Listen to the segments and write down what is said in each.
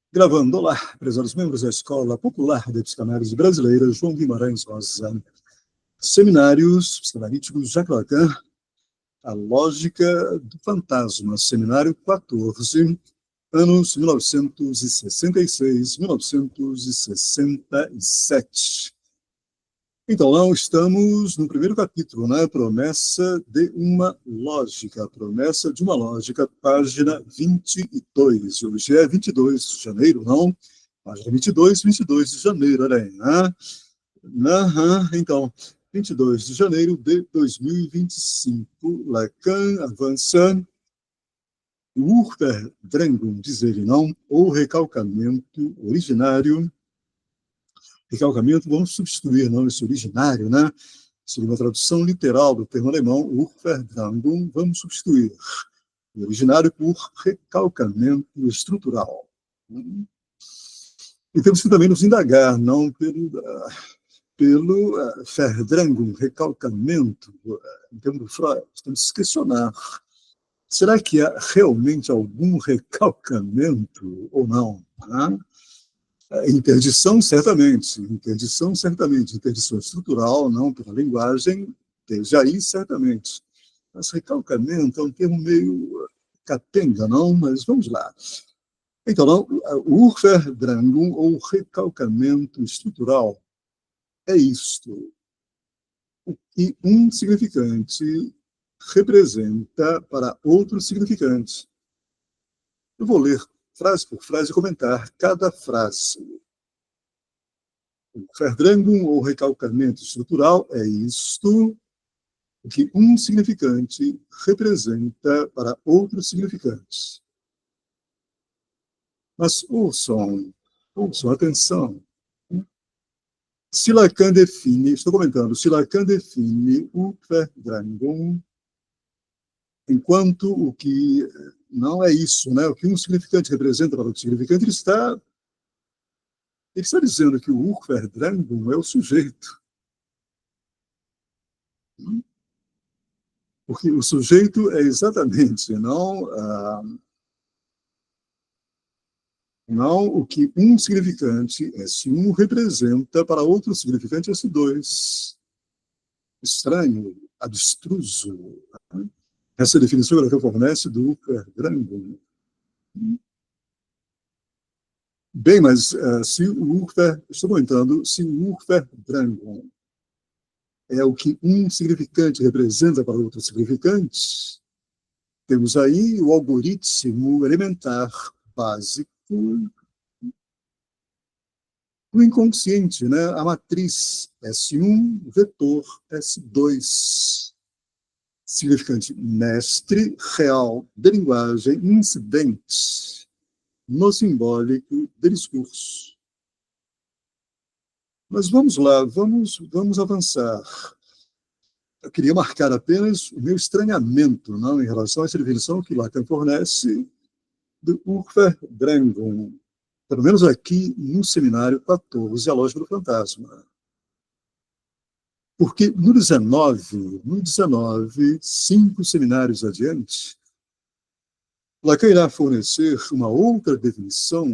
Gravando. Olá, prezados membros da Escola Popular de Psicanálise Brasileira, João Guimarães Rosa. Seminários psicanalíticos Jacques Lacan, a lógica do fantasma, seminário 14, anos 1966, 1967. Então, não estamos no primeiro capítulo, né? Promessa de uma lógica, promessa de uma lógica, página 22. Hoje é 22 de janeiro, não? Página 22 de janeiro, olha aí, né? Então, 22 de janeiro de 2025, Lacan avança, Urverdrängung, diz ele, não? Ou recalcamento originário. Recalcamento, vamos substituir, não, esse originário, né? Seria uma tradução literal do termo alemão, Urverdrängung, vamos substituir o originário por recalcamento estrutural. E temos que também nos indagar, não pelo Verdrängung, recalcamento, em termos do Freud, temos que questionar. Será que há realmente algum recalcamento ou não? Né? Interdição, certamente. Interdição estrutural, não pela linguagem, desde aí, certamente. Mas recalcamento é um termo meio capenga, não? Mas vamos lá. Então, não, o Urverdrängung, ou recalcamento estrutural, é isto. O que um significante representa para outro significante. Eu vou ler frase por frase e comentar cada frase. O Verdrängung, ou recalcamento estrutural, é isto, o que um significante representa para outro significante. Mas ouçam, atenção. Se Lacan define, estou comentando, se Lacan define o Verdrängung enquanto o que não é isso, né? O que um significante representa para outro significante, ele está dizendo que o Urverdrängung é o sujeito. Porque o sujeito é exatamente não o que um significante, esse um, representa para outro significante, esse dois. Estranho, abstruso. Essa definição que fornece do Urverdrängung. Bem, mas estou comentando, se o Urverdrängung é o que um significante representa para outro significante, temos aí o algoritmo elementar básico do inconsciente, né? A matriz S1, vetor S2. Significante mestre, real, de linguagem, incidente, no simbólico, de discurso. Mas vamos lá, vamos avançar. Eu queria marcar apenas o meu estranhamento, não, em relação a essa definição que Lacan fornece do Urverdrängung, pelo menos aqui no seminário 14, a lógica do fantasma. Porque no 19, 5 seminários adiante, Lacan irá fornecer uma outra definição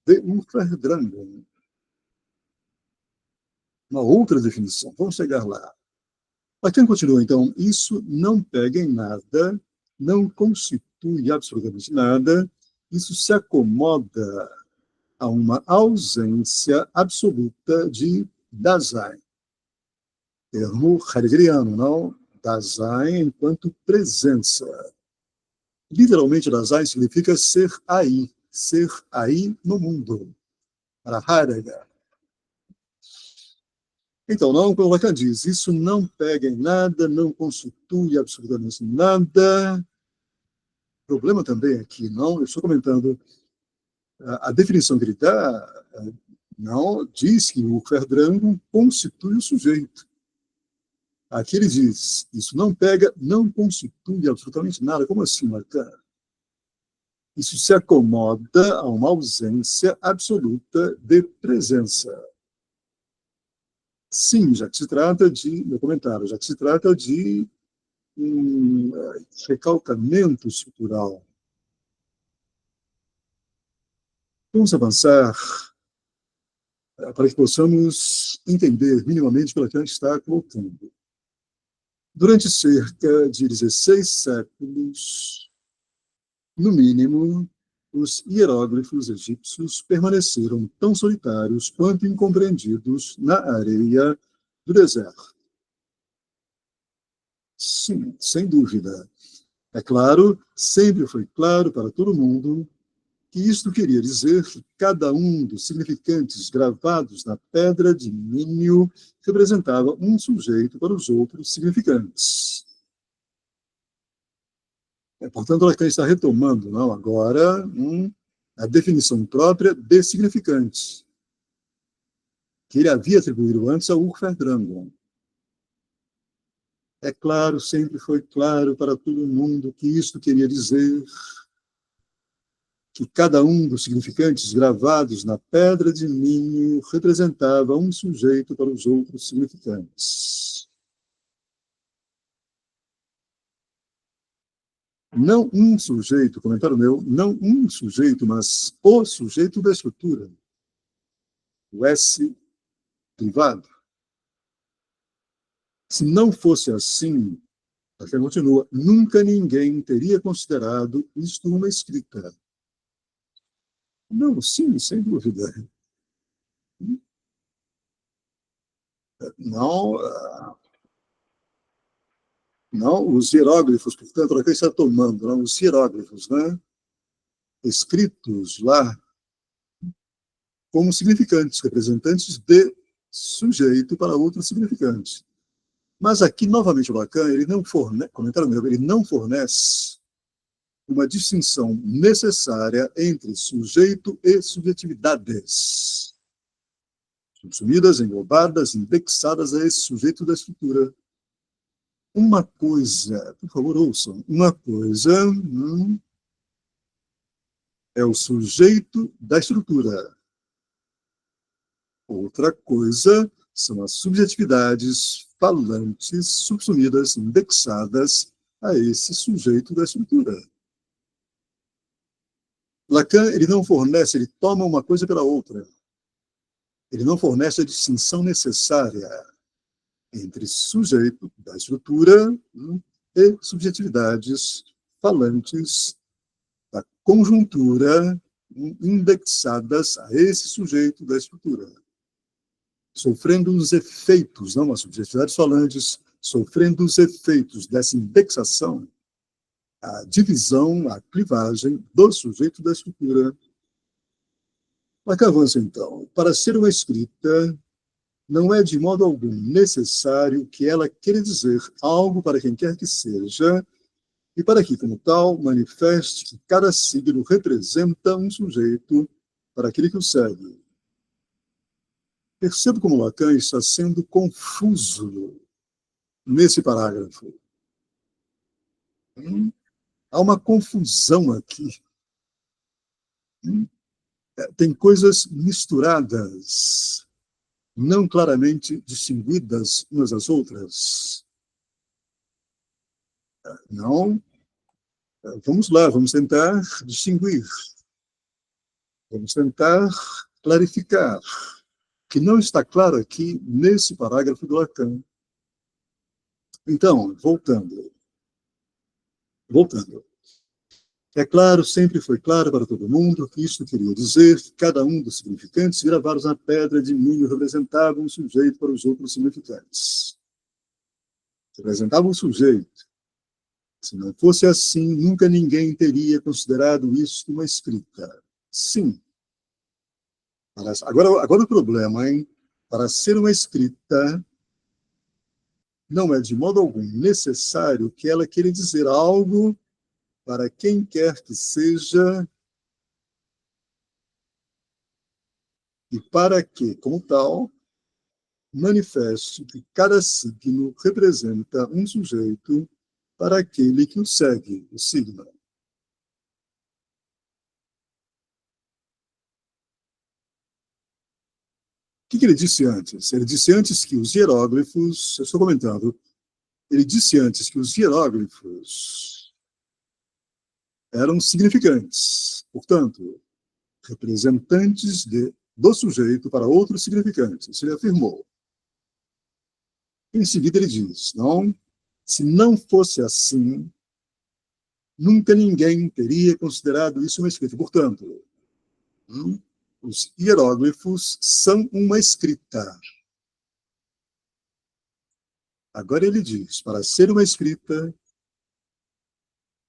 de Urverdrängung. Uma outra definição. Vamos chegar lá. Lacan continua, então, isso não pega em nada, não constitui absolutamente nada, isso se acomoda a uma ausência absoluta de Dasein. Termo heideggeriano, não? Dasein enquanto presença. Literalmente, Dasein significa ser aí no mundo. Para Heidegger. Então, não, como Lacan diz, isso não pega em nada, não constitui absolutamente nada. O problema também aqui, não, eu estou comentando, a definição que ele dá, não diz que o Verdrängung constitui o sujeito. Aqui ele diz, isso não pega, não constitui absolutamente nada. Como assim, Lacan? Isso se acomoda a uma ausência absoluta de presença. Sim, já que se trata de, meu comentário, já que se trata de um recalcamento estrutural. Vamos avançar para que possamos entender minimamente o que Lacan está colocando. Durante cerca de 16 séculos, no mínimo, os hieróglifos egípcios permaneceram tão solitários quanto incompreendidos na areia do deserto. Sim, sem dúvida. É claro, sempre foi claro para todo mundo que isto queria dizer que cada um dos significantes gravados na pedra de Mínio representava um sujeito para os outros significantes. Portanto, Lacan está retomando, não, agora, a definição própria de significante, que ele havia atribuído antes a Ulf Ferdinand. É claro, sempre foi claro para todo mundo que isto queria dizer que cada um dos significantes gravados na pedra de Mínio representava um sujeito para os outros significantes. Não um sujeito, comentário meu, não um sujeito, mas o sujeito da estrutura. O S privado. Se não fosse assim, Lacan continua, nunca ninguém teria considerado isto uma escrita. Não, sim, sem dúvida. Não, não os hieróglifos, portanto, Lacan está tomando, não, os hieróglifos, né, escritos lá como significantes, representantes de sujeito para outro significante. Mas aqui, novamente, o Lacan, ele não fornece, comentário meu, ele não fornece uma distinção necessária entre sujeito e subjetividades, subsumidas, englobadas, indexadas a esse sujeito da estrutura. Uma coisa, por favor, ouçam, uma coisa é o sujeito da estrutura. Outra coisa são as subjetividades falantes, subsumidas, indexadas a esse sujeito da estrutura. Lacan, ele não fornece, ele toma uma coisa pela outra. Ele não fornece a distinção necessária entre sujeito da estrutura e subjetividades falantes da conjuntura indexadas a esse sujeito da estrutura, sofrendo os efeitos, não as subjetividades falantes, sofrendo os efeitos dessa indexação, a divisão, a clivagem do sujeito da estrutura. Lacan avança, então. Para ser uma escrita, não é de modo algum necessário que ela queira dizer algo para quem quer que seja, e para que, como tal, manifeste que cada signo representa um sujeito para aquele que o segue. Percebo como Lacan está sendo confuso nesse parágrafo. Há uma confusão aqui. Tem coisas misturadas, não claramente distinguidas umas das outras. Não. Vamos lá, vamos tentar distinguir. Vamos tentar clarificar. O que não está claro aqui nesse parágrafo do Lacan. Então, voltando. É claro, sempre foi claro para todo mundo que isto queria dizer que cada um dos significantes gravados na pedra de Mínio representava um sujeito para os outros significantes. Representava um sujeito. Se não fosse assim, nunca ninguém teria considerado isto uma escrita. Sim. Agora o problema, hein? Para ser uma escrita, não é de modo algum necessário que ela queira dizer algo para quem quer que seja e para que, como tal, manifeste que cada signo representa um sujeito para aquele que o segue, o signo. O que ele disse antes? Ele disse antes que os hieróglifos, eu estou comentando, ele disse antes que os hieróglifos eram significantes. Portanto, representantes do sujeito para outros significantes. Ele afirmou. Em seguida, ele diz, não, se não fosse assim, nunca ninguém teria considerado isso uma escrita. Portanto, os hieróglifos são uma escrita. Agora ele diz, para ser uma escrita,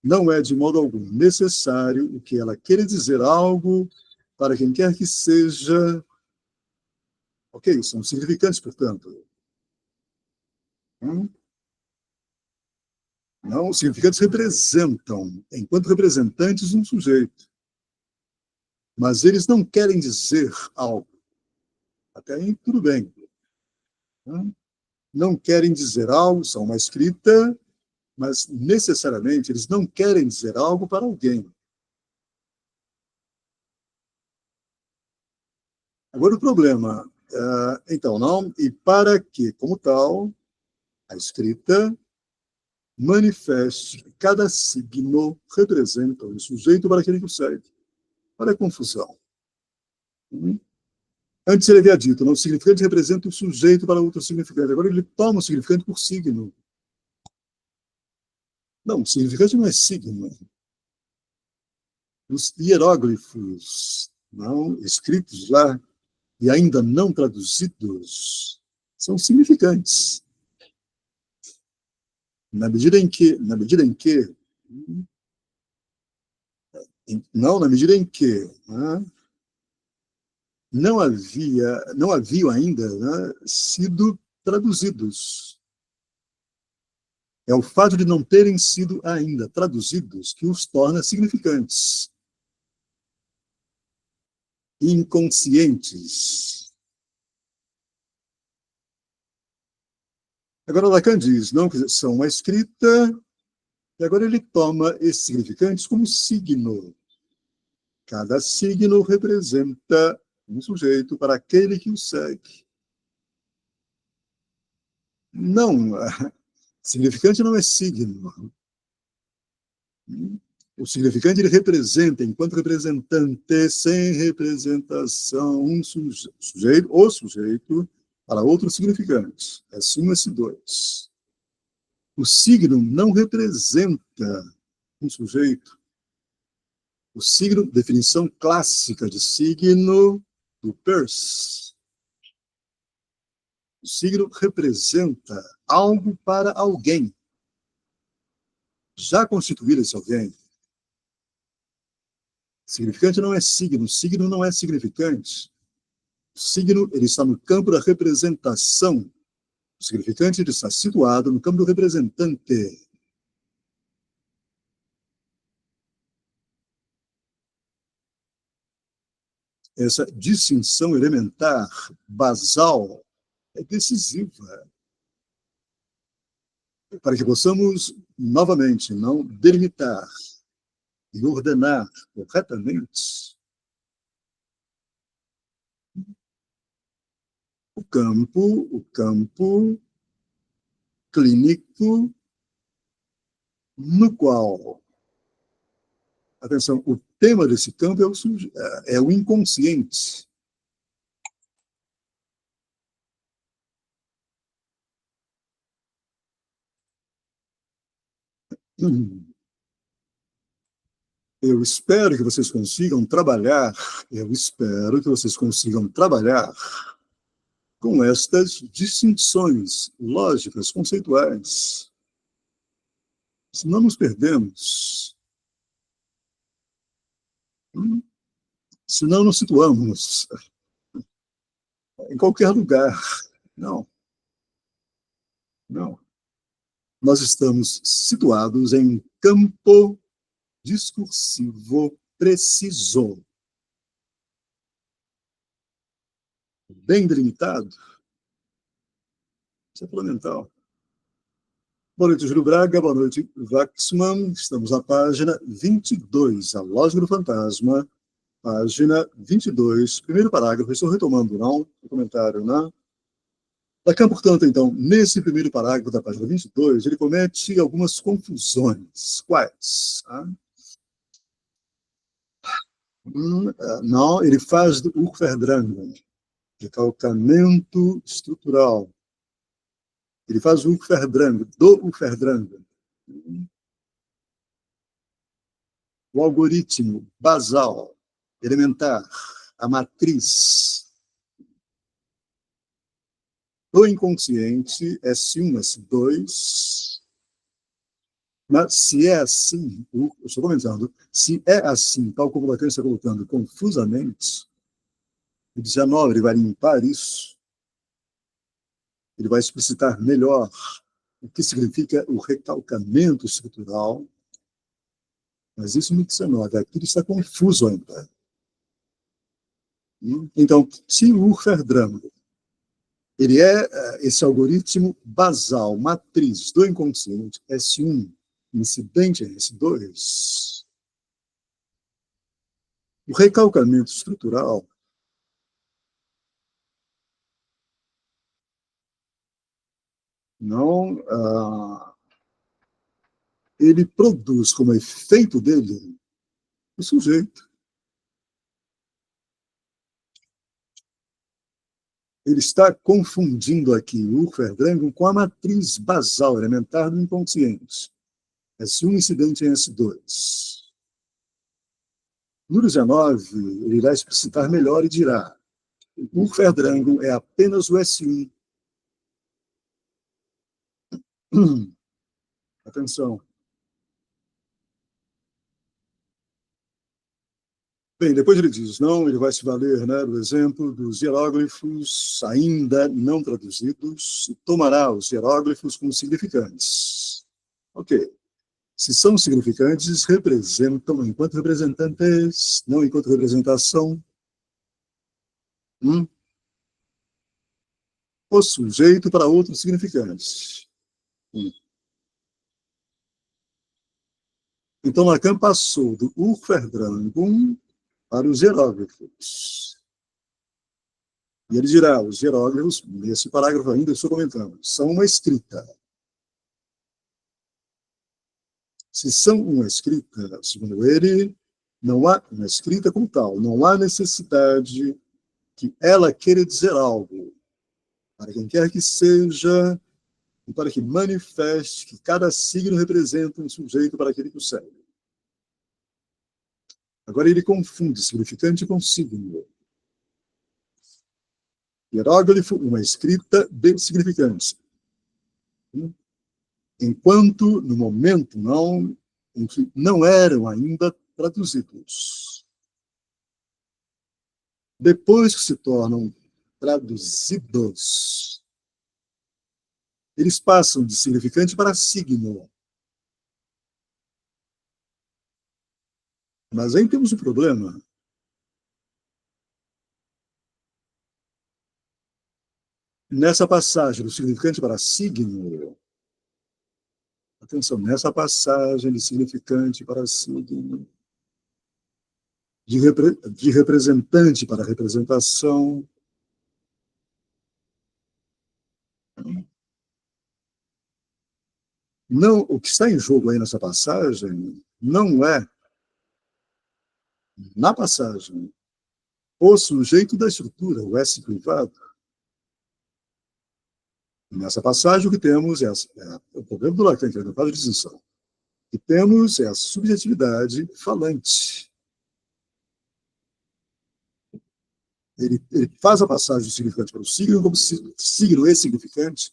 não é de modo algum necessário o que ela queira dizer algo para quem quer que seja. Ok, são significantes, portanto. Não, os significantes representam, enquanto representantes, um sujeito. Mas eles não querem dizer algo. Até aí, tudo bem. Não querem dizer algo, são uma escrita, mas necessariamente eles não querem dizer algo para alguém. Agora o problema, então, não, e para que, como tal, a escrita manifeste que cada signo representa um sujeito para aquele que o segue. Olha a confusão. Antes ele havia dito, não, o significante representa o sujeito para outro significante. Agora ele toma o significante por signo. Não, o significante não é signo. Os hieróglifos, não, escritos lá e ainda não traduzidos, são significantes. Na medida em que, não haviam ainda, né, sido traduzidos. É o fato de não terem sido ainda traduzidos que os torna significantes. Inconscientes. Agora Lacan diz, não, são uma escrita, e agora ele toma esses significantes como signo. Cada signo representa um sujeito para aquele que o segue. Não, significante não é signo. O significante ele representa, enquanto representante, sem representação, um sujeito, o sujeito, para outro significante. S1, S2. O signo não representa um sujeito. O signo, definição clássica de signo do Peirce. O signo representa algo para alguém. Já constituído esse alguém. Significante não é signo não é significante. O signo ele está no campo da representação. O significante ele está situado no campo do representante. Essa distinção elementar, basal, é decisiva para que possamos, novamente, não delimitar e ordenar corretamente o campo clínico no qual, atenção, o tema desse campo é o inconsciente. Eu espero que vocês consigam trabalhar com estas distinções lógicas, conceituais. Senão nos perdemos. Senão nos situamos em qualquer lugar. Não. Nós estamos situados em um campo discursivo preciso. Bem delimitado. Isso é fundamental. Boa noite, Júlio Braga. Boa noite, Waxman. Estamos na página 22, a Lógica do Fantasma. Página 22, primeiro parágrafo. Estou retomando, não? O comentário, não? Lacan, portanto, então, nesse primeiro parágrafo da página 22, ele comete algumas confusões. Quais? Não, ele faz do Urverdrang, recalcamento estrutural. Ele faz o Urverdrang, do Urverdrang. O algoritmo basal, elementar, a matriz do inconsciente, S1, S2. Mas se é assim, eu estou comentando, se é assim, tal como o Lacan está colocando, confusamente, o 19 ele vai limpar isso, ele vai explicitar melhor o que significa o recalcamento estrutural, mas isso no 19, aqui está confuso ainda. Então, se o Urferdrang ele é esse algoritmo basal, matriz do inconsciente, S1, incidente S2, o recalcamento estrutural não, ele produz como efeito dele o sujeito. Ele está confundindo aqui o Urferdrang com a matriz basal elementar do inconsciente. S1 incidente em S2. No 19, ele irá explicitar melhor e dirá: o Urferdrang é apenas o S1. Atenção. Bem, depois ele diz, não, ele vai se valer, né, do exemplo dos hieróglifos ainda não traduzidos e tomará os hieróglifos como significantes. Ok. Se são significantes, representam enquanto representantes, não enquanto representação, o sujeito para outros significantes. Então, Lacan passou do Urverdrangum para os hieróglifos. E ele dirá, os hieróglifos, nesse parágrafo ainda estou comentando, são uma escrita. Se são uma escrita, segundo ele, não há uma escrita como tal, não há necessidade que ela queira dizer algo, para quem quer que seja, e para que manifeste que cada signo representa um sujeito para aquele que o segue. Agora ele confunde significante com signo. Hieróglifo, uma escrita de significância. Enquanto, no momento, não, em que não eram ainda traduzidos. Depois que se tornam traduzidos, eles passam de significante para signo. Mas aí temos um problema. Nessa passagem do significante para signo, atenção, nessa passagem de significante para signo, de representante para representação, não, o que está em jogo aí nessa passagem não é, na passagem, o sujeito da estrutura, o S privado. Nessa passagem, o que temos o problema do Lacan, que ele não faz distinção. O que temos é a subjetividade falante. Ele faz a passagem do significante para o signo como se signo e significante,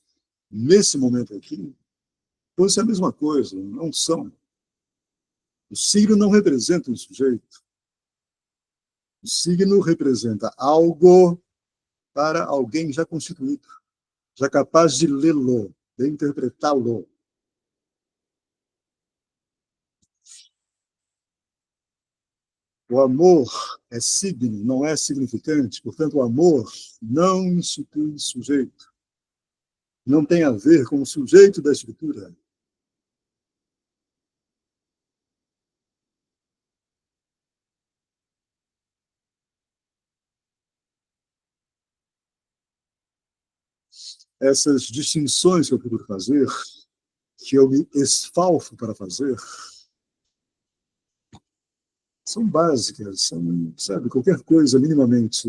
nesse momento aqui, fosse a mesma coisa, não são. O signo não representa um sujeito. O signo representa algo para alguém já constituído, já capaz de lê-lo, de interpretá-lo. O amor é signo, não é significante, portanto, o amor não institui sujeito. Não tem a ver com o sujeito da escritura. Essas distinções que eu procuro fazer, que eu me esfalfo para fazer, são básicas, são, sabe, qualquer coisa minimamente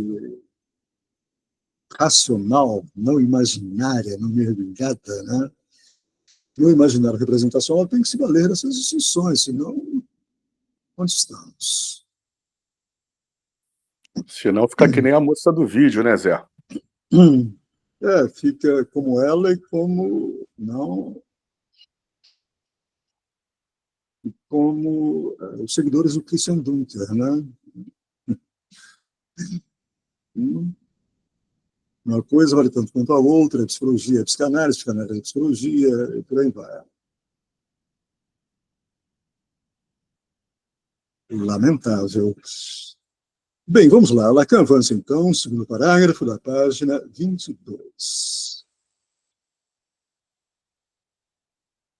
racional, não imaginária, não mergulhada, né? No imaginário representacional tem que se valer dessas distinções, senão, onde estamos? Senão fica que nem a moça do vídeo, né, Zé? Fica como ela e como não, como os seguidores do Christian Dunker, né? Uma coisa vale tanto quanto a outra, a psicologia, a psicanálise é psicologia, e por aí vai. Lamentável. Bem, vamos lá. Lacan avança, então, segundo parágrafo da página 22.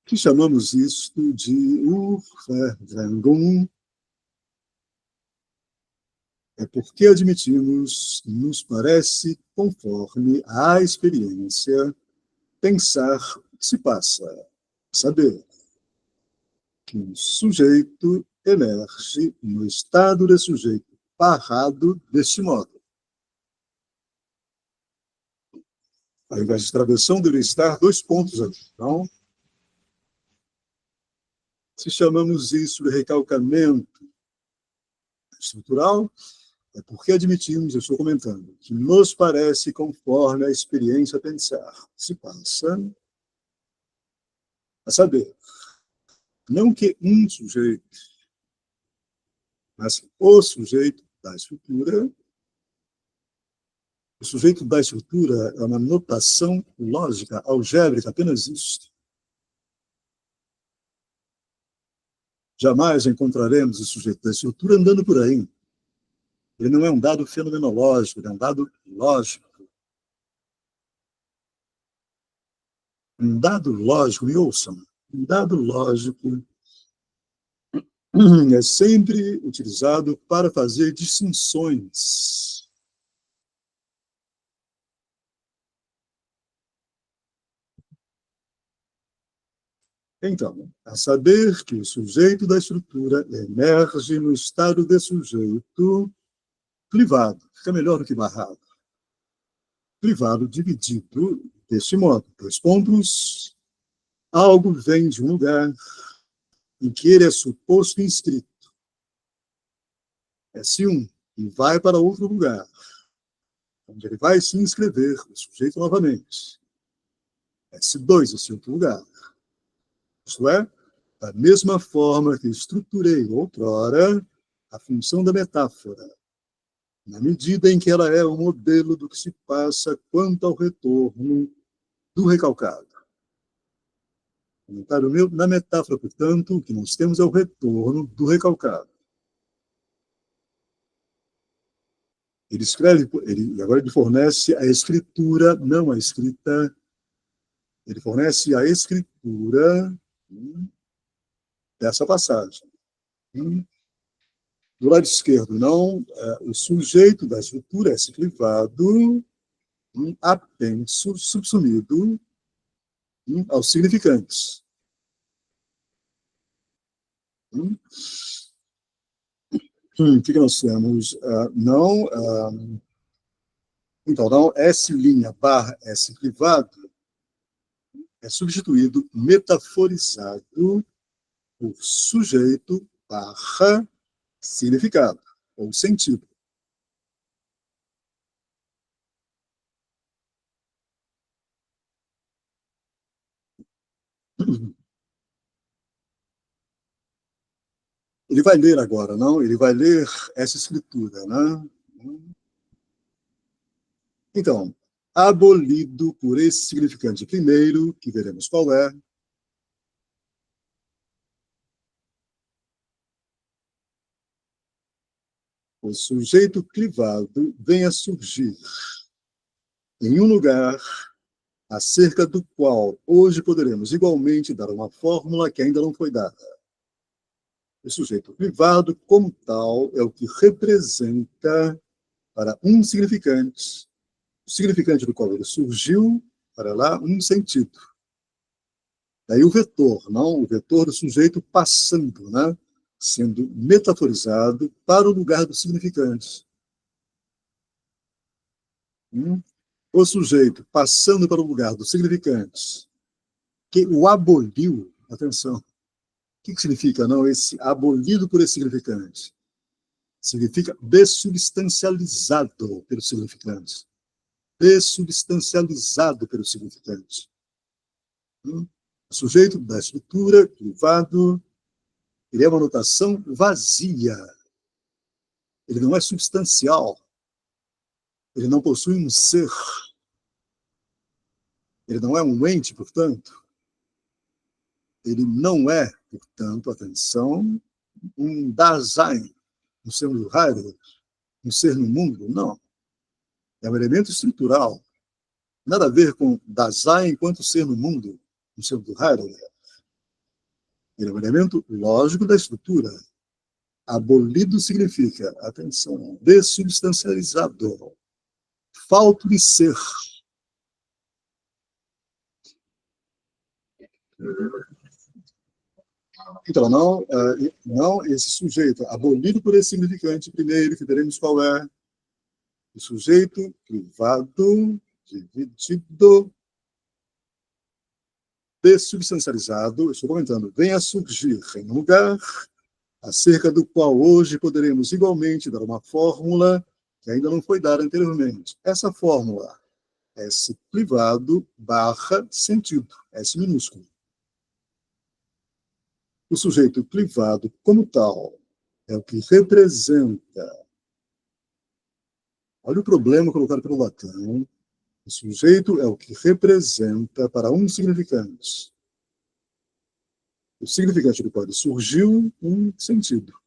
Que chamamos isto de Urverwängung, é porque admitimos, nos parece, conforme a experiência, pensar o que se passa, saber que o sujeito emerge no estado de sujeito parado deste modo. Ao invés de travessão, deveria estar dois pontos aqui. Então, se chamamos isso de recalcamento estrutural, é porque admitimos, eu estou comentando, que nos parece conforme a experiência pensar. Se passa a saber, não que um sujeito, mas o sujeito da estrutura. O sujeito da estrutura é uma notação lógica, algébrica, apenas isso. Jamais encontraremos o sujeito da estrutura andando por aí. Ele não é um dado fenomenológico, ele é um dado lógico. Um dado lógico, me ouçam, um dado lógico é sempre utilizado para fazer distinções. Então, a saber que o sujeito da estrutura emerge no estado de sujeito clivado, fica melhor do que barrado. Clivado dividido deste modo, dois pontos, algo vem de um lugar em que ele é suposto inscrito. S1, e vai para outro lugar, onde ele vai se inscrever, o sujeito novamente. S2, esse outro lugar. Isto é, da mesma forma que estruturei outrora a função da metáfora, na medida em que ela é o modelo do que se passa quanto ao retorno do recalcado. Comentário meu, na metáfora, portanto, o que nós temos é o retorno do recalcado. Ele escreve, agora ele fornece a escritura, não a escrita, ele fornece a escritura dessa passagem. Do lado esquerdo, não, o sujeito da estrutura é clivado, apenso, subsumido aos significantes. O que nós temos? Então, não, S' barra S privado é substituído, metaforizado por sujeito barra significado, ou sentido. Ele vai ler agora, não? Ele vai ler essa escritura, né? Então, abolido por esse significante primeiro, que veremos qual é, o sujeito clivado vem a surgir em um lugar acerca do qual hoje poderemos igualmente dar uma fórmula que ainda não foi dada. O sujeito privado, como tal, é o que representa para um significante, o significante do qual ele surgiu, para lá, um sentido. Daí o vetor, não? O vetor do sujeito passando, né? sendo metaforizado para o lugar do significante. O sujeito passando para o lugar do significante, que o aboliu, atenção, o que significa não esse abolido por esse significante? Significa dessubstancializado pelo significante. Dessubstancializado pelo significante. O sujeito da estrutura, privado, ele é uma notação vazia. Ele não é substancial. Ele não possui um ser. Ele não é um ente, portanto. Ele não é, portanto, atenção, um Dasein, um ser no Heidegger, um ser no mundo, não. É um elemento estrutural. Nada a ver com Dasein enquanto ser no mundo, um ser do Heidegger. Ele é um elemento lógico da estrutura. Abolido significa, atenção, dessubstancializado, falto de ser. Então, não esse sujeito abolido por esse significante primeiro, que veremos qual é. O sujeito privado, dividido, dessubstancializado, estou comentando, vem a surgir em um lugar acerca do qual hoje poderemos igualmente dar uma fórmula que ainda não foi dada anteriormente. Essa fórmula, S privado barra sentido, S minúsculo. O sujeito privado, como tal, é o que representa. Olha o problema colocado pelo Lacan. O sujeito é o que representa para um significante. O significante do qual surgiu um sentido.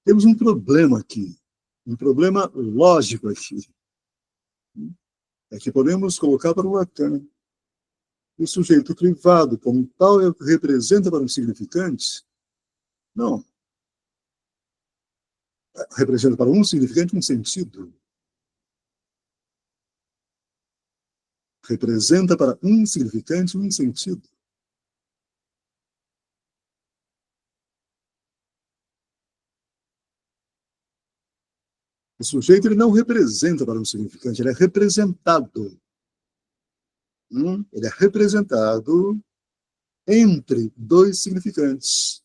Temos um problema aqui, um problema lógico aqui. É que podemos colocar para o Lacan. O sujeito privado, como tal, é o que representa para um significante? Não. Representa para um significante um sentido. Representa para um significante um sentido. O sujeito ele não representa para um significante, ele é representado. Ele é representado entre dois significantes.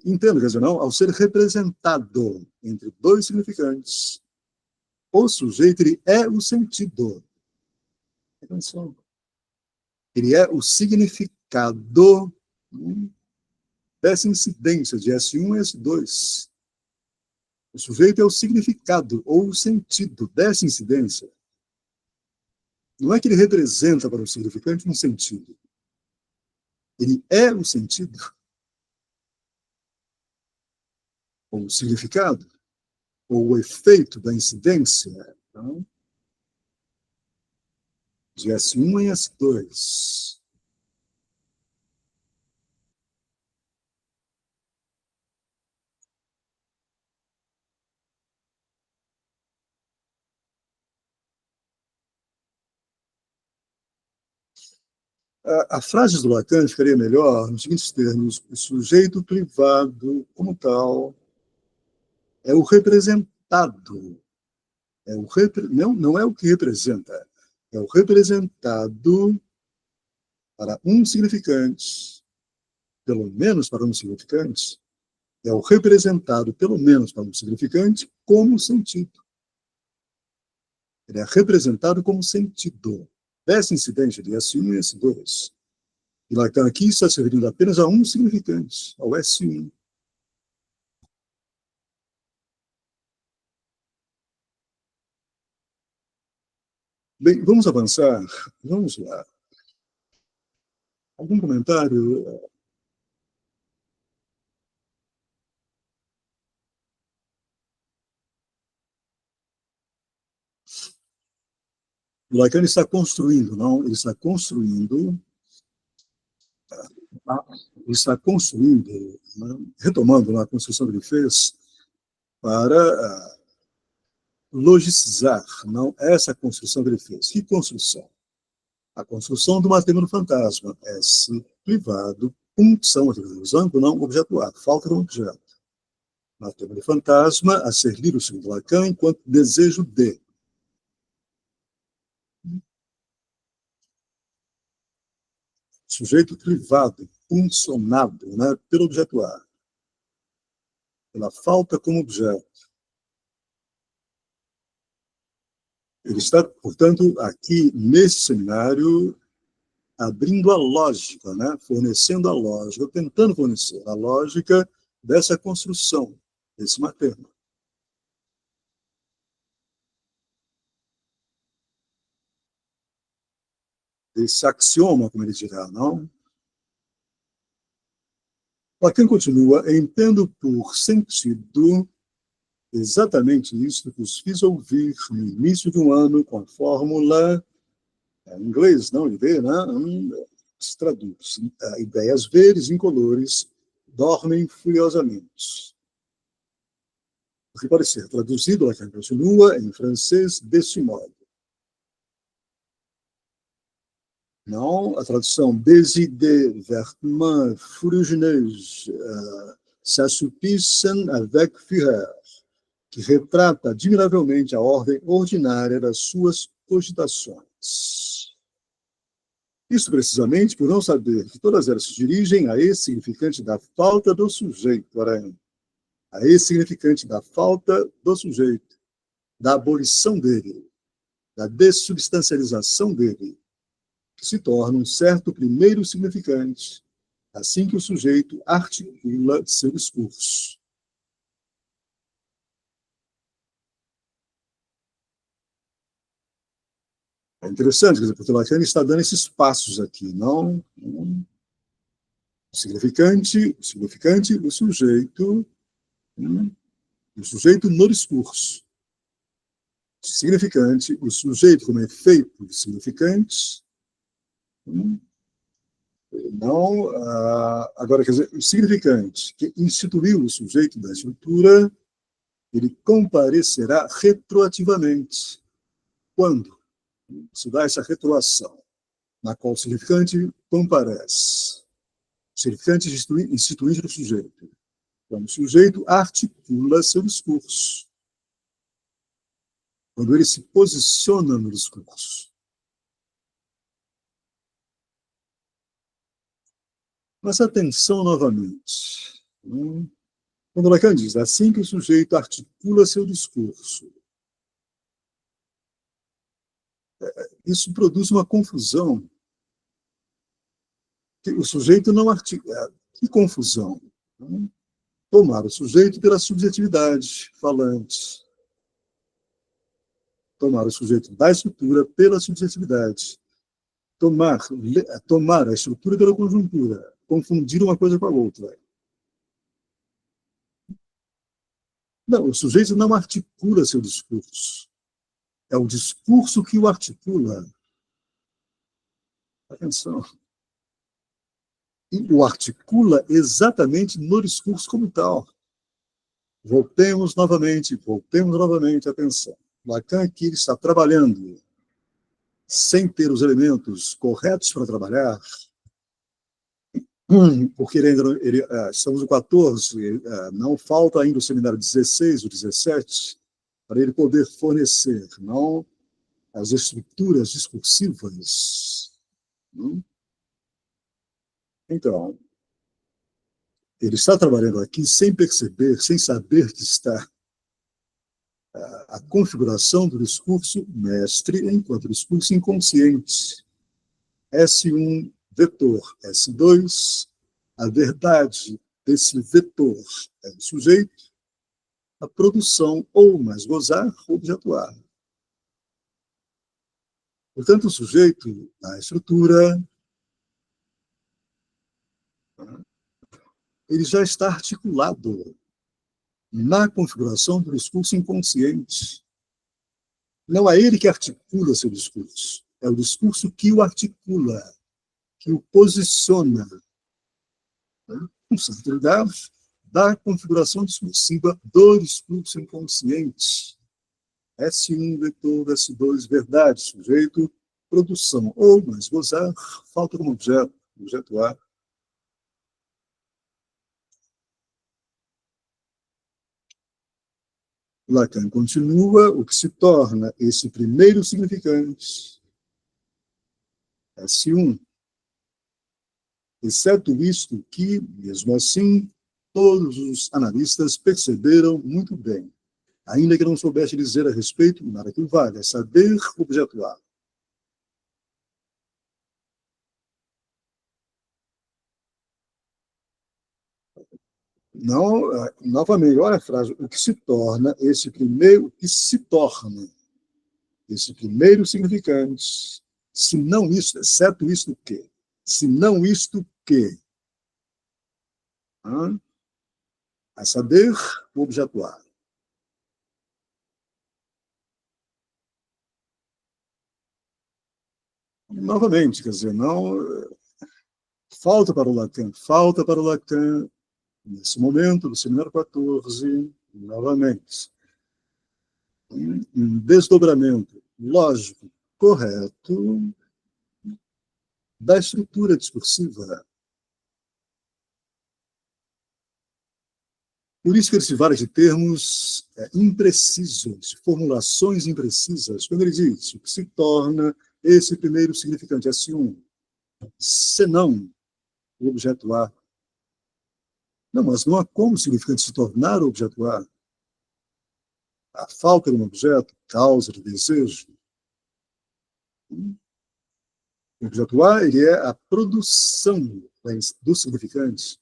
Entendo, quer dizer, não? Ao ser representado entre dois significantes, o sujeito ele é o sentido. Atenção. Ele é o significado dessa incidência de S1 e S2. O sujeito é o significado ou o sentido dessa incidência. Não é que ele representa para o significante um sentido. Ele é o sentido. Ou o significado. Ou o efeito da incidência. Então, de S1 em S2. A frase do Lacan ficaria melhor nos seguintes termos: o sujeito privado, como tal, é o representado. Não é o que representa, é o representado para um significante, pelo menos para um significante, é o representado, pelo menos para um significante, como sentido. Ele é representado como sentido dessa incidência de S1 e S2. E Lacan aqui está se referindo apenas a um significante, ao S1. Bem, vamos avançar. Vamos lá. Algum comentário? O Lacan está construindo, não? Ele está construindo, retomando a construção que ele fez para logicizar, não essa construção que ele fez. Que construção? A construção do matêmero fantasma, S privado, função, usando não objeto A, falta de um objeto. Matêmero fantasma a ser lido segundo Lacan enquanto desejo de. Sujeito privado, funcionado, né, pelo objeto A, pela falta como objeto. Ele está, portanto, aqui nesse seminário, abrindo a lógica, né, fornecendo a lógica, tentando fornecer a lógica dessa construção, desse matêmero. Esse axioma, como ele dirá, não? Lacan continua, entendo por sentido exatamente isso que os fiz ouvir no início do ano com a fórmula, em inglês, não, ID, né? Se traduz, ideias verdes incolores dormem furiosamente. O que pode ser traduzido, Lacan continua, em francês, deste modo. Non, a tradução des idées vertement fuligineuses s'assoupissent avec fureur, que retrata admiravelmente a ordem ordinária das suas cogitações. Isso precisamente por não saber que todas elas se dirigem a esse significante da falta do sujeito, porém, a esse significante da falta do sujeito, da abolição dele, da dessubstancialização dele, que se torna um certo primeiro significante, assim que o sujeito articula seu discurso. É interessante, porque o Lacan está dando esses passos aqui, não? Significante, o sujeito no discurso. Significante, o sujeito como efeito de significante. Não, agora, quer dizer, o significante que instituiu o sujeito da estrutura, ele comparecerá retroativamente. Quando se dá essa retroação, na qual o significante comparece, o significante instituinte do sujeito, quando o sujeito articula seu discurso, quando ele se posiciona no discurso. Mas atenção novamente. Quando Lacan diz, assim que o sujeito articula seu discurso, isso produz uma confusão. O sujeito não articula. Que confusão? Tomar o sujeito pela subjetividade falante. Tomar o sujeito da estrutura pela subjetividade. Tomar a estrutura pela conjuntura. Confundir uma coisa com a outra. Não, o sujeito não articula seu discurso. É o discurso que o articula. Atenção. E o articula exatamente no discurso como tal. Voltemos novamente, atenção. Lacan aqui está trabalhando sem ter os elementos corretos para trabalhar, porque estamos no 14, não falta ainda o seminário 16, o 17, para ele poder fornecer não as estruturas discursivas. Então, ele está trabalhando aqui sem perceber, sem saber que está a configuração do discurso mestre enquanto discurso inconsciente. S1, vetor. S2, a verdade desse vetor é o sujeito, a produção, ou mais gozar, objetuar. Portanto, o sujeito, a estrutura, ele já está articulado na configuração do discurso inconsciente. Não é ele que articula seu discurso, é o discurso que o articula, que o posiciona, com certo da configuração discursiva do discurso inconsciente. S1, vetor, S2, verdade, sujeito, produção. Ou, mas gozar, falta como objeto, objeto A. Lacan continua, o que se torna esse primeiro significante, S1, exceto isto que, mesmo assim, todos os analistas perceberam muito bem, ainda que não soubesse dizer a respeito nada que valha, saber objeto A. Não, novamente, olha a frase, o que se torna esse primeiro, o que se torna esse primeiro significante, se não isto, exceto isto que, se não isto que, a saber, o objeto A. Novamente, quer dizer, não, falta para o Lacan, nesse momento, do seminário 14, novamente, um desdobramento lógico, correto, da estrutura discursiva. Por isso que ele se vale de termos imprecisos, formulações imprecisas, quando ele diz o que se torna esse primeiro significante, S1, senão o objeto A. Não, mas não há como o significante se tornar o objeto A. A falta de um objeto, causa de desejo. O objeto A ele é a produção dos significantes.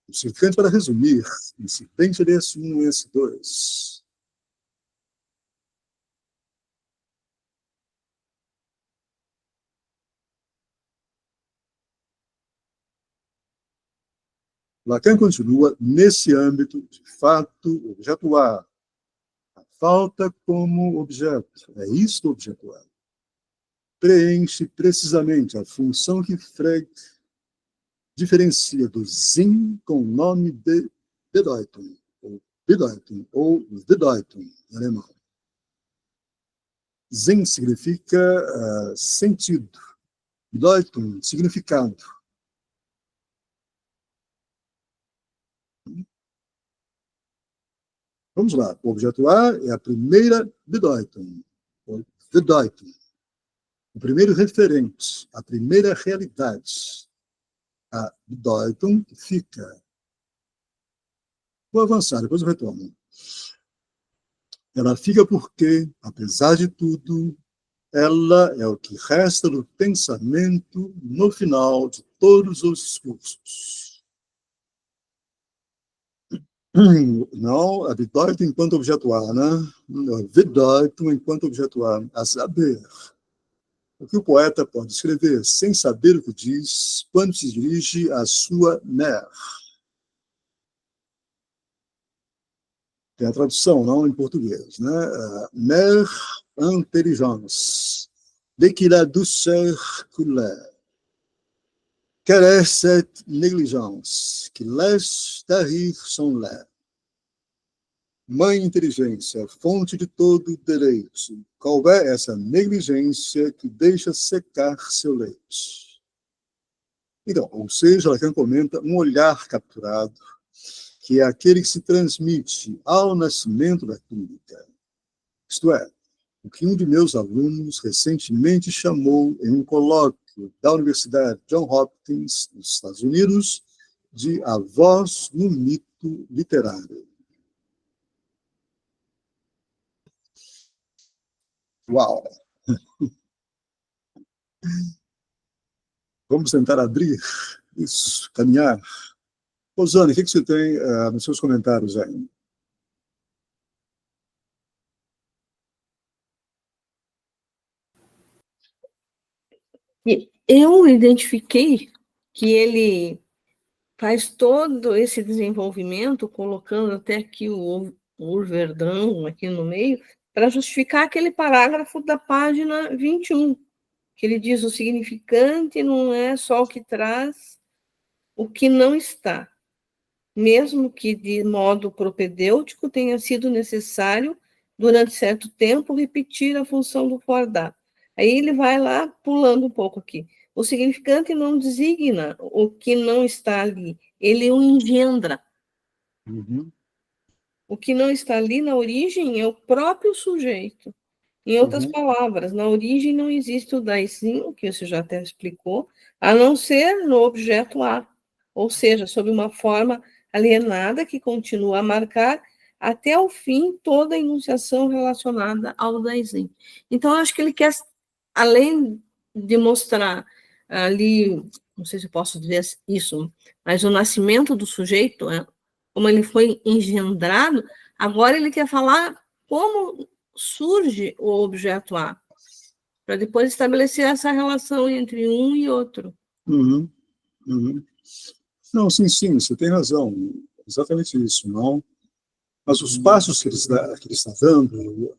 O significante, para resumir, incidente de S1 e S2. Lacan continua nesse âmbito, de fato, o objeto A. A falta como objeto. É isto o objeto A. Preenche precisamente a função que Frege diferencia do Sinn com o nome de Bedeutung, ou Bedeutung, em alemão. Sinn significa sentido, Bedeutung, significado. Vamos lá, o objeto A é a primeira Bedeutung, ou Bedeutung, o primeiro referente, a primeira realidade. A Bedeutung fica. Vou avançar, depois eu retorno. Ela fica porque, apesar de tudo, ela é o que resta do pensamento no final de todos os discursos. Não, a Bedeutung enquanto objeto A, né? Bedeutung enquanto objeto a saber. O que o poeta pode escrever sem saber o que diz quando se dirige à sua mère. Tem a tradução, não em português, né? Mère intelligence, dès qu'il a douceur couleur. Quelle est cette négligence qui laisse tarir son lait? Mãe inteligência, fonte de todo deleite, qual é essa negligência que deixa secar seu leite? Então, ou seja, Lacan comenta um olhar capturado, que é aquele que se transmite ao nascimento da clínica. Isto é, o que um de meus alunos recentemente chamou, em um colóquio da Universidade Johns Hopkins, nos Estados Unidos, de a voz no mito literário. Uau! Vamos tentar abrir isso, caminhar. Rosane, o que você tem nos seus comentários aí? Eu identifiquei que ele faz todo esse desenvolvimento, colocando até aqui o Verdão aqui no meio, para justificar aquele parágrafo da página 21, que ele diz: o significante não é só o que traz o que não está, mesmo que de modo propedêutico tenha sido necessário durante certo tempo, repetir a função do fordar. Aí ele vai lá, pulando um pouco aqui. O significante não designa o que não está ali, ele o engendra. Uhum. O que não está ali na origem é o próprio sujeito. Em outras palavras, na origem não existe o daizinho, que você já até explicou, a não ser no objeto A, ou seja, sob uma forma alienada que continua a marcar até o fim toda a enunciação relacionada ao daizinho. Então, acho que ele quer, além de mostrar ali, não sei se eu posso dizer isso, mas o nascimento do sujeito, como ele foi engendrado, agora ele quer falar como surge o objeto A, para depois estabelecer essa relação entre um e outro. Uhum. Uhum. Não, sim, você tem razão. Exatamente isso, não? Mas os passos que ele está dando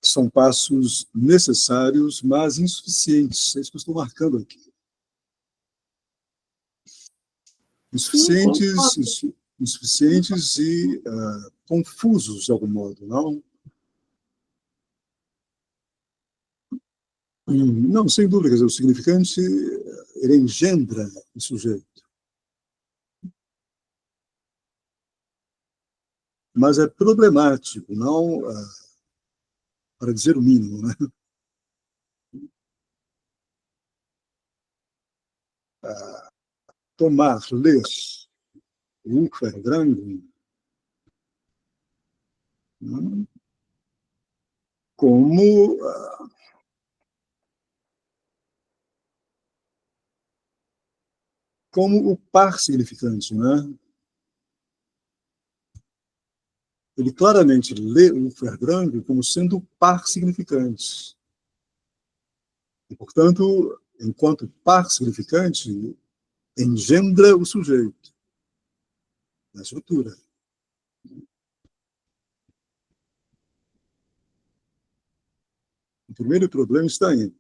são passos necessários, mas insuficientes. É isso que eu estou marcando aqui. Insuficientes e confusos, de algum modo, não? Não, sem dúvida, quer dizer, o significante, ele engendra o sujeito. Mas é problemático, não, para dizer o mínimo, né? Ler o Verdrang, né, como o par significante, né? Ele claramente lê o Verdrang como sendo o par significante. E, portanto, enquanto par significante, engendra o sujeito na estrutura. O primeiro problema está aí.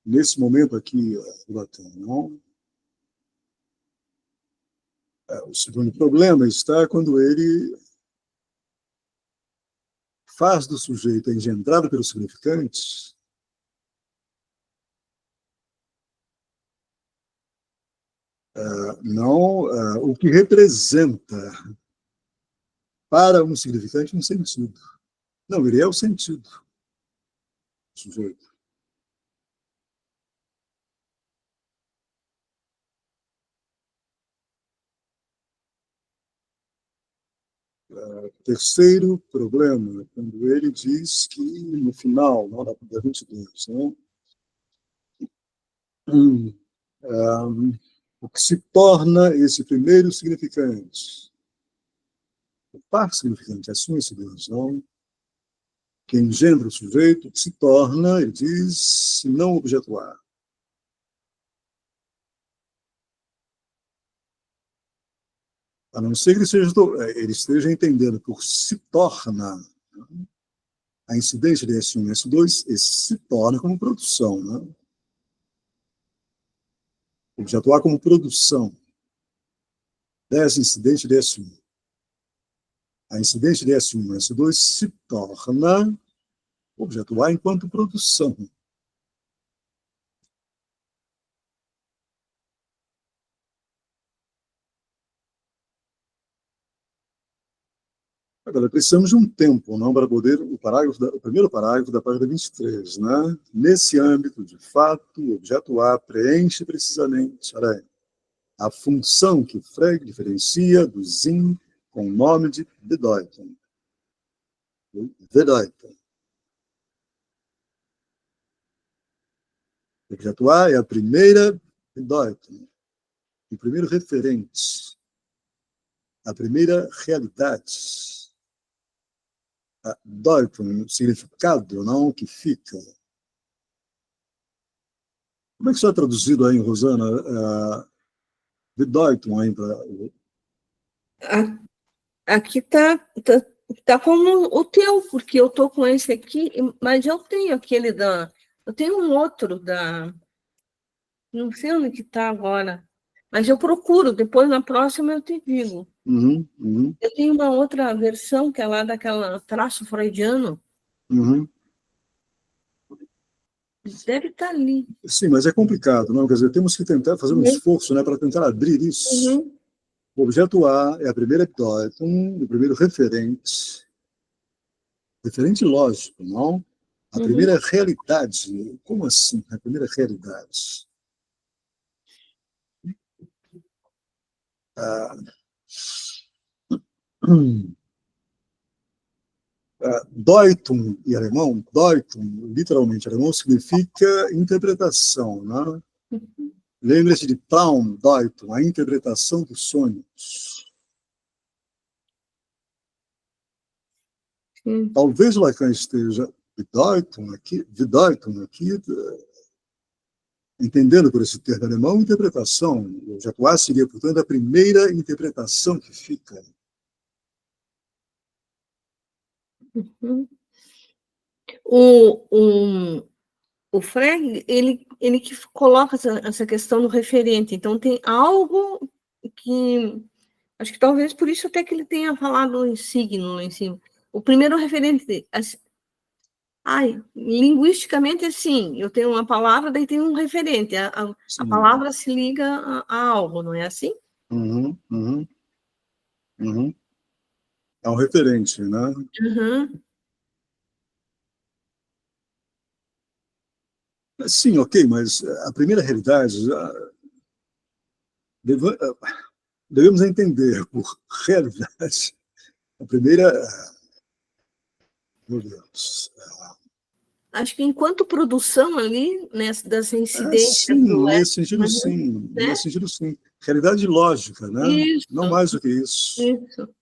Nesse momento aqui, do Lacan, não? O segundo problema está quando ele faz do sujeito engendrado pelos significantes não o que representa para um significante um sentido. Não, ele é o sentido do sujeito. Terceiro problema, quando ele diz que no final, não, da 22, né, o que se torna esse primeiro significante, o par significante, a sua incidência, não? Que engendra o sujeito, que se torna, ele diz, não objetuar. A não ser que ele esteja entendendo por se torna, né, a incidência de S1 e S2, esse se torna como produção, né? Objetuar como produção dessa incidência de S1. A incidência de S1 e S2 se torna objetuar enquanto produção. Agora, precisamos de um tempo, não, para poder o primeiro parágrafo da página 23, né? Nesse âmbito, de fato, o objeto A preenche precisamente a função que Frege diferencia do Sinn com o nome de Bedeutung. Bedeutung. O objeto A é a primeira Bedeutung, o primeiro referente, a primeira realidade. A Deutung, significado, não que fica. Como é que isso é traduzido aí, Rosana? Bedeutung aí para... Aqui tá como o teu, porque eu tô com esse aqui, mas eu tenho aquele eu tenho um outro não sei onde que tá agora, mas eu procuro, depois na próxima eu te digo. Uhum, uhum, Eu tenho uma outra versão, que é lá daquela traço freudiano, uhum. deve estar ali. Sim, mas é complicado, não? Quer dizer, temos que tentar fazer um Uhum, esforço, né, para tentar abrir isso. uhum, O objeto A é a primeira Bedeutung, o primeiro referente lógico, não? A uhum, primeira realidade. Como assim, a primeira realidade? Ah, hum, Deutung, em alemão, Deutung, literalmente em alemão, significa interpretação, né? uhum. Lembre-se de Traumdeutung, a interpretação dos sonhos. Sim. Talvez o Lacan esteja Bedeutung aqui, entendendo por esse termo alemão, interpretação. O objeto A seria, portanto, a primeira interpretação que fica. Uhum. O, o Frege, ele que coloca essa questão do referente. Então, tem algo que... Acho que talvez por isso até que ele tenha falado em signo lá em cima. O primeiro referente... Ai, linguisticamente, assim, eu tenho uma palavra, daí tem um referente. A Sim. palavra se liga a algo, não é assim? Uhum, uhum, uhum. É um referente, né? Uhum. Sim, ok, mas a primeira realidade, devemos entender por realidade. A primeira, meu Deus, Acho que enquanto produção ali, das incidências do sim, nesse sentido, uhum, sim, né? nesse sentido, sim. Realidade lógica, né? Não Isso, mais do que isso. isso.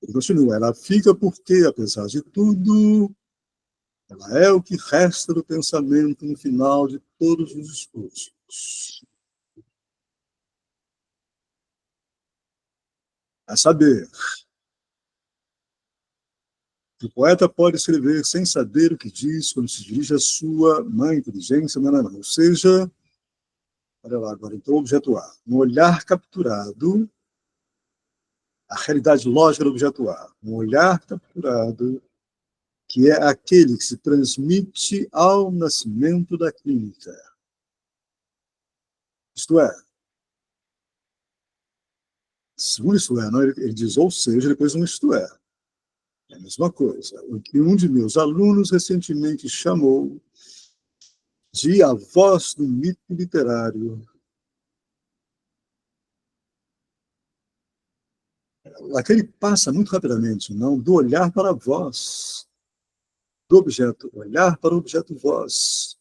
Ele continua, ela fica porque, apesar de tudo, ela é o que resta do pensamento no final de todos os discursos. A saber, o poeta pode escrever sem saber o que diz quando se dirige à sua má inteligência, não. Ou seja, olha lá agora, então, o objeto A. Um olhar capturado, a realidade lógica do objeto A. Um olhar capturado, que é aquele que se transmite ao nascimento da clínica. Isto é, segundo isto é, não, ele diz ou seja, depois um isto é. É a mesma coisa. O que um de meus alunos recentemente chamou de a voz do mito literário. Aquele passa muito rapidamente, não, do olhar para a voz, do objeto, olhar para o objeto voz.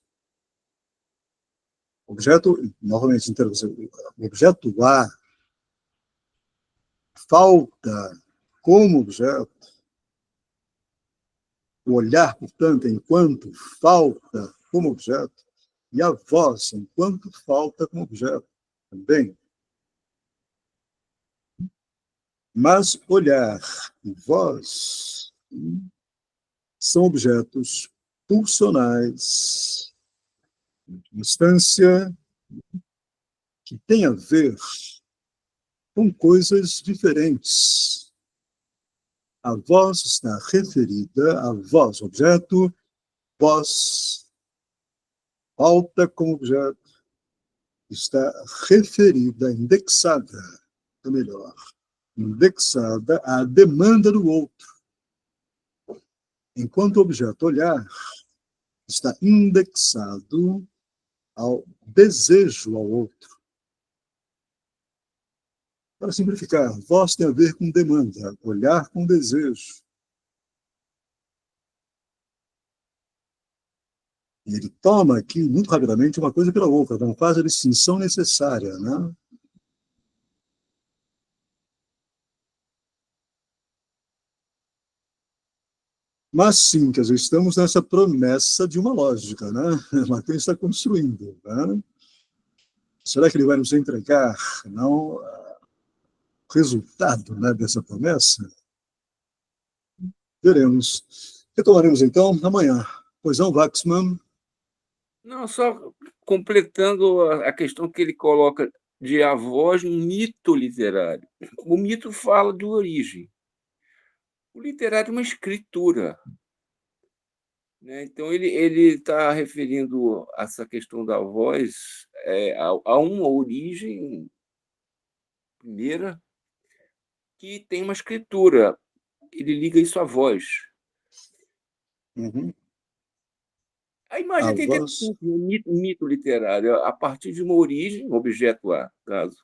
Objeto, novamente, o objeto A falta como objeto, o olhar, portanto, enquanto falta como objeto, e a voz enquanto falta como objeto também. Mas olhar e voz são objetos pulsionais, instância que tem a ver com coisas diferentes. A voz está referida a voz, objeto, voz, falta como objeto, está referida, indexada, ou melhor, indexada à demanda do outro. Enquanto o objeto olhar está indexado ao desejo ao outro. Para simplificar, voz tem a ver com demanda, olhar com desejo. E ele toma aqui, muito rapidamente, uma coisa pela outra, não faz a distinção necessária, né? Mas sim, quer dizer, estamos nessa promessa de uma lógica, né? Lacan está construindo, né? Será que ele vai nos entregar, não, o resultado, né, dessa promessa? Veremos. Retomaremos então amanhã. Pois não, Waxman? Não, só completando a questão que ele coloca de avós no mito literário. O mito fala de origem. O literário é uma escritura, né? Então, ele está referindo essa questão da voz a uma origem primeira que tem uma escritura. Ele liga isso à voz. Uhum. A imagem A é voz, interessante, um mito literário, a partir de uma origem, um objeto A, caso,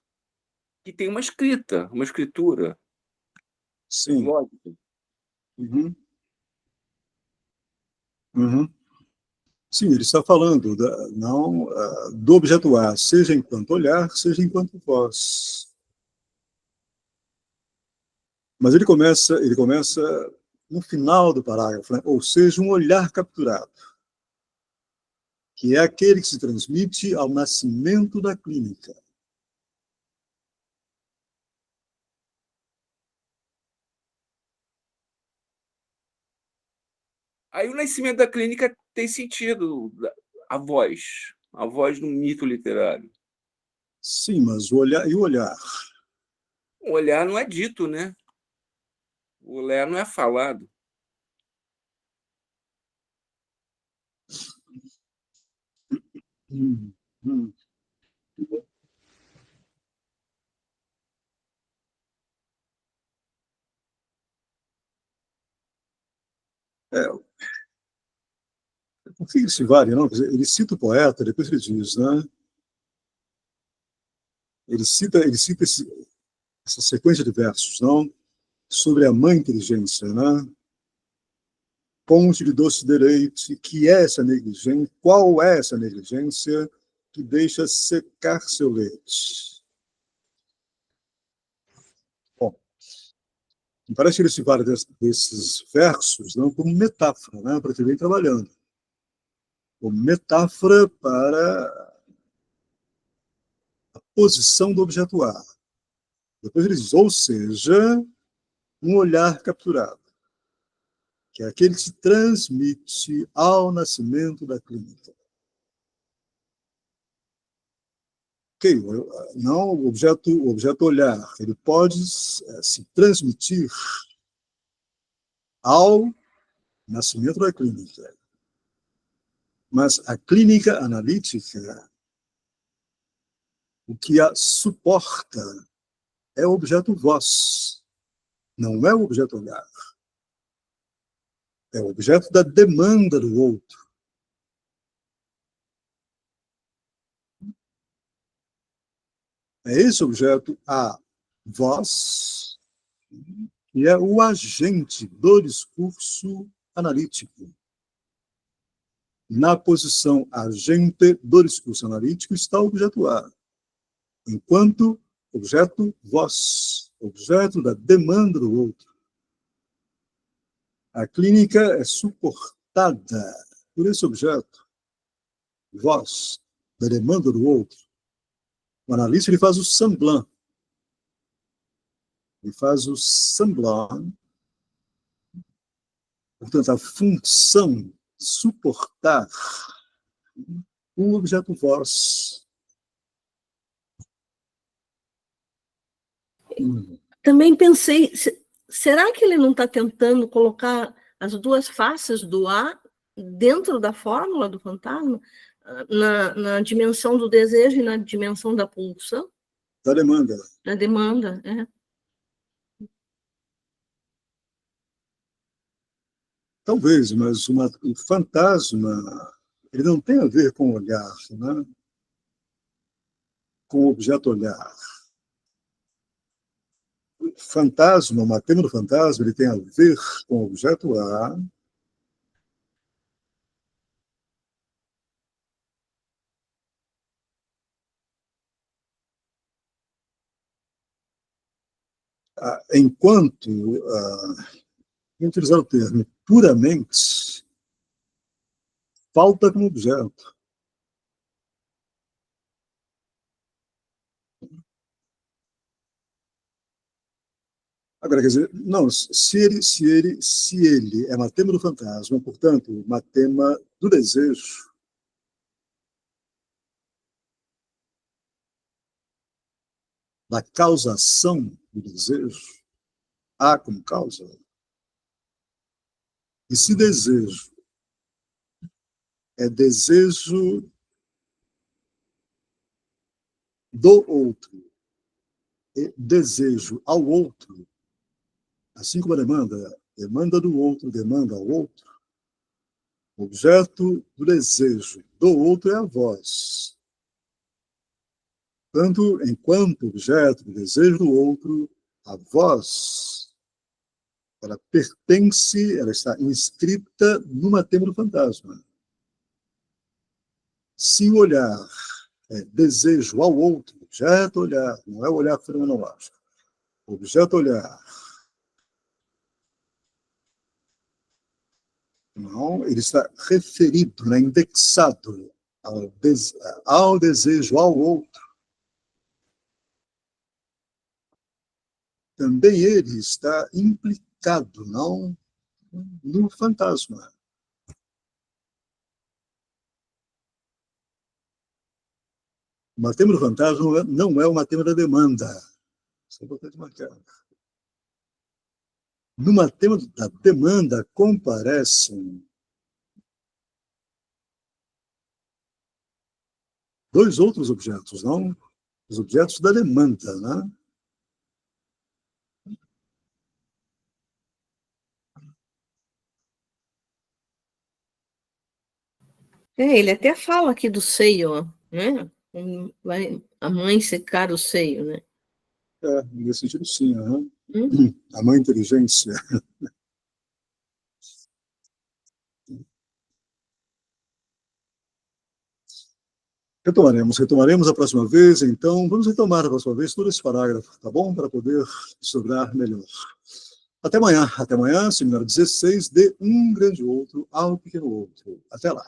que tem uma escrita, uma escritura sim. lógica. Uhum. Uhum. Sim, ele está falando não, do objeto A, seja enquanto olhar, seja enquanto voz. Mas ele começa no final do parágrafo, né? Ou seja, um olhar capturado, que é aquele que se transmite ao nascimento da clínica. Aí o nascimento da clínica tem sentido, a voz no mito literário. Sim, mas o olhar e o olhar. O olhar não é dito, né? O olhar não é falado. Hum, hum. É, o que ele se vale, não? Quer dizer, ele cita o poeta, depois ele diz, né? Ele cita essa sequência de versos, não? Sobre a mãe inteligência, né? Ponte de doce deleite, que é essa negligência? Qual é essa negligência que deixa secar seu leite? Bom, me parece que ele se vale desses versos não como metáfora, né? Para que vem trabalhando. Como metáfora para a posição do objeto A. Depois ele diz, ou seja, um olhar capturado, que é aquele que se transmite ao nascimento da clínica. Ok, não o objeto olhar, ele pode se transmitir ao nascimento da clínica. Mas a clínica analítica, o que a suporta é o objeto voz, não é o objeto olhar. É o objeto da demanda do outro. É esse objeto, a voz, que é o agente do discurso analítico. Na posição agente do discurso analítico está o objeto A, enquanto objeto voz, objeto da demanda do outro. A clínica é suportada por esse objeto, voz, da demanda do outro. O analista ele faz o semblant. Ele faz o semblant, portanto, a função suportar um objeto voz. Também pensei, será que ele não está tentando colocar as duas faces do A dentro da fórmula do fantasma, na dimensão do desejo e na dimensão da pulsão? Da demanda. Da demanda, é. Talvez, mas o fantasma ele não tem a ver com o olhar, né? Com o objeto olhar. O fantasma, o matema do fantasma, ele tem a ver com o objeto A, enquanto, vou utilizar o termo, puramente falta como objeto. Agora, quer dizer, não, se ele é matema do fantasma, portanto, matema do desejo, da causação do desejo, há como causa. E se desejo é desejo do outro, e desejo ao outro, assim como a demanda do outro, demanda ao outro, o objeto do desejo do outro é a voz. Tanto enquanto objeto do desejo do outro, a voz, ela pertence, ela está inscrita no matema do fantasma. Se o olhar é desejo ao outro, objeto olhar, não é o olhar fenomenológico, objeto olhar, não, ele está referido, né, indexado ao desejo ao outro. Também ele está implicado, não, no fantasma. O matema do fantasma não é o matema da demanda. Isso é importante marcar. No matema da demanda comparecem dois outros objetos, não? Os objetos da demanda, né? Ele até fala aqui do seio, ó, né? Vai a mãe secar o seio, né? Nesse sentido, sim. A mãe inteligência. Retomaremos a próxima vez, então. Vamos retomar a próxima vez todo esse parágrafo, tá bom? Para poder estudar melhor. Até amanhã, seminário 16, de um grande outro ao pequeno outro. Até lá.